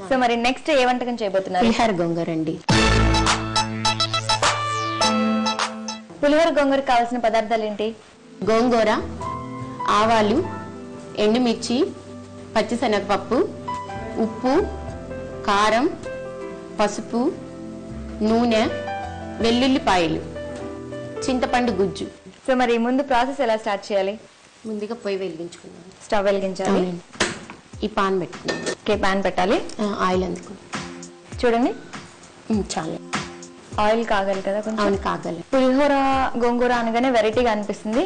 So మరి next ఏ వంటకం చేయబోతున్నారు? పులిహోర గోంగూర అండి. పులిహోర గోంగూరకు కావాల్సిన పదార్థాలు ఏంటి? గోంగూర, ఆవాలు, ఎండుమిర్చి, పచ్చిశనగపప్పు, ఉప్పు, కారం, పసుపు, నూనె, వెల్లుల్లిపాయలు, చింతపండు గుజ్జు. సో మరి ముందు ప్రాసెస్ ఎలా స్టార్ట్ చేయాలి? ముందుగా పొయ్యి వెలిగించుకున్నాను. స్టవ్ వెలిగించాలి. ఈ పాన్ పెట్టుకున్నాను. ఓకే, పాన్ పెట్టాలి. ఆయిల్ అందుకు చూడండి, చాలు. ఆయిల్ కాగాలి కదా కొంచెం. అవును, కాగాలి. పులిహోర గోంగూర అనగానే వెరైటీగా అనిపిస్తుంది.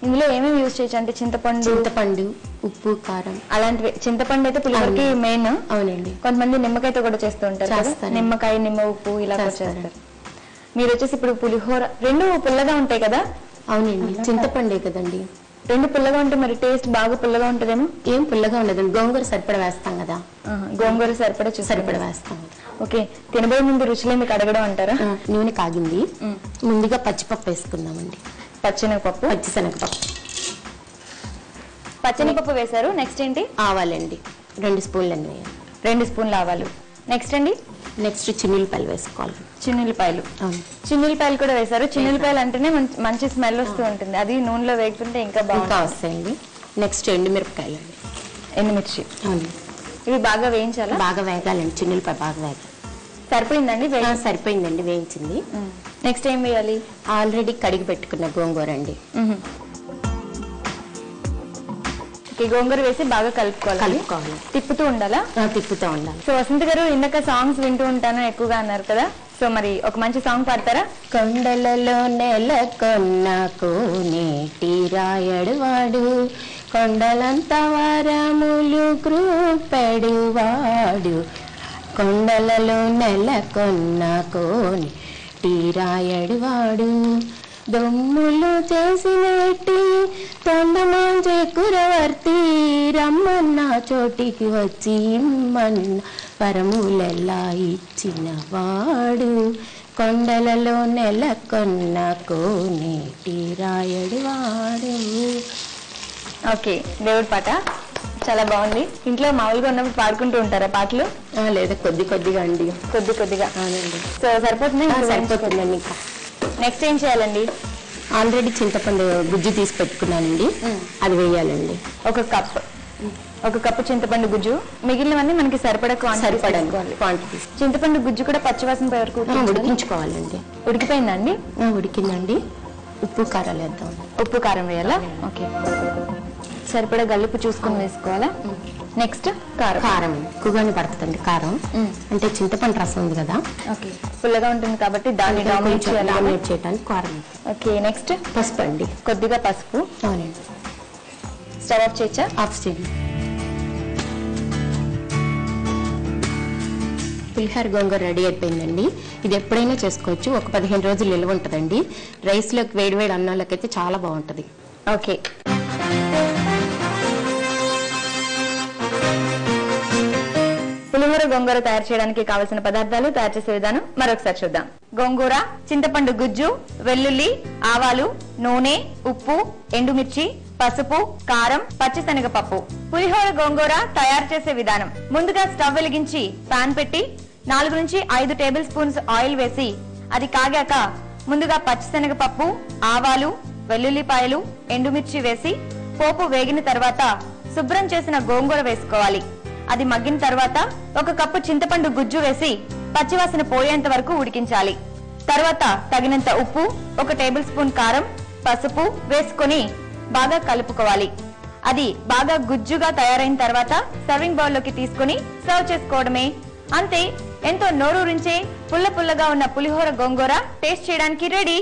ఇందులో ఏమేమి యూజ్ చేయొచ్చు అంటే చింతపండు, ఉప్పు, కారం అలాంటివి. చింతపండు అయితే పులిహోరకి మెయిన్. అవునండి. కొంతమంది నిమ్మకాయతో కూడా చేస్తూ ఉంటారు కదా, నిమ్మకాయ, నిమ్మ ఉప్పు ఇలా చేస్తారు. మీరు వచ్చేసి ఇప్పుడు పులిహోర రెండు పుల్లగా ఉంటాయి కదా? అవునండి, చింతపండే కదండి. రెండు పుల్లగా ఉంటే మరి టేస్ట్ బాగా పుల్లగా ఉంటదేమో? ఏం పుల్లగా ఉండదండి, గోంగూర సరిపడ వేస్తాం కదా. గోంగూర సరిపడ వేస్తాం. ఓకే, తినబోయే ముందు రుచిలో మీకు అడగడం అంటారా? నూనె కాగింది. ముందుగా పచ్చిపప్పు వేసుకుందామండి. పచ్చిశనగపప్పు. పచ్చెనగపప్పు వేశారు. నెక్స్ట్ ఏంటి? ఆవాలండి 2 స్పూన్లు అన్ని వేయాలి. 2 స్పూన్లు ఆవాలు. నెక్స్ట్ అండి? నెక్స్ట్ చిన్నులపాయలు వేసుకోవాలి. చిన్నులపాయలు కూడా వేశారు. చిన్నులపాయలు అంటేనే మంచి స్మెల్ వస్తూ ఉంటుంది. అది నూనెలో వేగుతుంటే ఇంకా బాగా వస్తాయండి. నెక్స్ట్ ఎండుమిరపకాయలు అండి. ఎండుమిర్చి. అవును, ఇవి బాగా వేయించాలా? బాగా వేగాలండి. చిన్నులపాయ బాగా వేగాలి. సరిపోయిందండి? సరిపోయిందండి, వేయించింది. నెక్స్ట్ ఏం వేయాలి? ఆల్రెడీ కడిగి పెట్టుకున్న గోంగూర అండి. గోంగూర వేసి బాగా కలుపుకోవాలి. తిప్పుతూ ఉండాలా? తిప్పుతూ ఉండాలి. సో వసంత గారు, ఇందాక సాంగ్స్ వింటూ ఉంటాను ఎక్కువగా అన్నారు కదా, సో మరి ఒక మంచి సాంగ్ పాడతారా? కొండలలో నెలకొన్న కోనేటి రాయడువాడు, కొండలంత వరములు కృపెడువాడు. కొండలలో నెలకొన్న కోనేటి రాయడువాడు, దొమ్ములు చేసినట్టి తొండమాంజే కురవర్తి, రమ్మన్న చోటికి వచ్చి ఇమ్మన్న వరములెల్లా ఇచ్చినవాడు. కొండలలో నెలకొన్న కోనేటి రాయడువాడు. ఓకే, దేవుడి పాట చాలా బాగుంది. ఇంట్లో మామూలుగా ఉన్నప్పుడు పాడుకుంటూ ఉంటారా పాటలు? లేదా కొద్దిగా అండి. కొద్దిగా. అవునండి. సో సరిపోతుంది? సరిపోతుందండి. ఇంకా నెక్స్ట్ ఏం చేయాలండి? ఆల్రెడీ చింతపండు గుజ్జు తీసి పెట్టుకున్నానండి, అది వేయాలండి. ఒక కప్పు చింతపండు గుజ్జు. మిగిలినవన్నీ మనకి సరిపడా క్వాంటిటీ. చింతపండు గుజ్జు కూడా పచ్చివాసన పోయే వరకు ఉడికించుకోవాలండి. ఉడికిపోయిందండి? ఉడికిందండి. ఉప్పు కారాలు వేద్దాం. ఉప్పు కారం వేయాలా? ఓకే, సరిపడా గల్లుపు చూసుకుని వేసుకోవాలా? నెక్స్ట్ కారం ఎక్కువగానే పడుతుందండి. కారం అంటే చింతపండు రసం ఉంది కదా, ఓకే, పుల్లగా ఉంటుంది కాబట్టి దాన్ని డామినేట్ చేయడానికి కారం. ఓకే, నెక్స్ట్ పసుపు అండి. కొద్దిగా పసుపు. అవునండి. స్టవ్ ఆఫ్ చేయొచ్చా? ఆఫ్ చేయండి. పులిహోర గోంగూర రెడీ అయిపోయిందండి. ఇది ఎప్పుడైనా చేసుకోవచ్చు. ఒక 15 రోజులు నిల్వ ఉంటుందండి. రైస్లోకి వేడివేడి అన్నాలకి అయితే చాలా బాగుంటుంది. ఓకే, పులిహోర గోంగూర తయారు చేయడానికి కావలసిన పదార్థాలు, తయారు చేసే విధానం మరొకసారి చూద్దాం. గోంగూర, చింతపండు గుజ్జు, వెల్లుల్లి, ఆవాలు, నూనె, ఉప్పు, ఎండుమిర్చి, పసుపు, కారం, పచ్చిశనగపప్పు. పులిహోర గోంగూర తయారు చేసే విధానం: ముందుగా స్టవ్ వెలిగించి పాన్ పెట్టి 4 నుంచి 5 టేబుల్ స్పూన్స్ ఆయిల్ వేసి అది కాగాక ముందుగా పచ్చిశనగపప్పు, ఆవాలు, వెల్లుల్లిపాయలు, ఎండుమిర్చి వేసి పోపు వేగిన తర్వాత శుభ్రం చేసిన గోంగూర వేసుకోవాలి. అది మగ్గిన తర్వాత 1 కప్పు చింతపండు గుజ్జు వేసి పచ్చివాసన పోయేంత వరకు ఉడికించాలి. తర్వాత తగినంత ఉప్పు, 1 టేబుల్ స్పూన్ కారం, పసుపు వేసుకొని బాగా కలుపుకోవాలి. అది బాగా గుజ్జుగా తయారైన తర్వాత సర్వింగ్ బౌల్ లోకి తీసుకుని సర్వ్ చేసుకోవడమే. అంతే, ఎంతో నోరూరించే పుల్లగా ఉన్న పులిహోర గోంగూర టేస్ట్ చేయడానికి రెడీ.